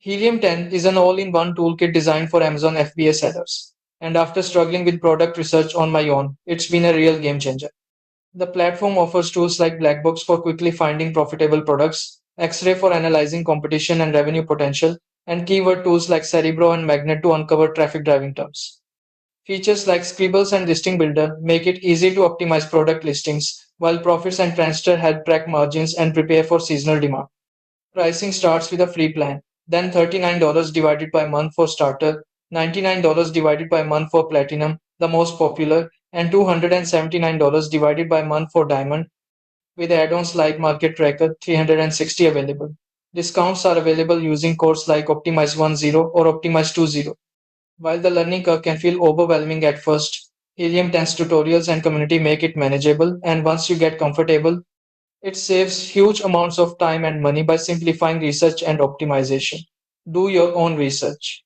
Helium 10 is an all-in-one toolkit designed for Amazon FBA sellers. And after struggling with product research on my own, it's been a real game changer. The platform offers tools like Blackbox for quickly finding profitable products, X-ray for analyzing competition and revenue potential, and keyword tools like Cerebro and Magnet to uncover traffic driving terms. Features like Scribbles and Listing Builder make it easy to optimize product listings, while Profits and Transfer help track margins and prepare for seasonal demand. Pricing starts with a free plan, then $39 divided by month for starter, $99 divided by month for platinum, the most popular, and $279 divided by month for diamond, with add-ons like Market Tracker 360 available. Discounts are available using codes like Optimize 10 or Optimize 20. While the learning curve can feel overwhelming at first, Helium 10's tutorials and community make it manageable, and once you get comfortable, it saves huge amounts of time and money by simplifying research and optimization. Do your own research.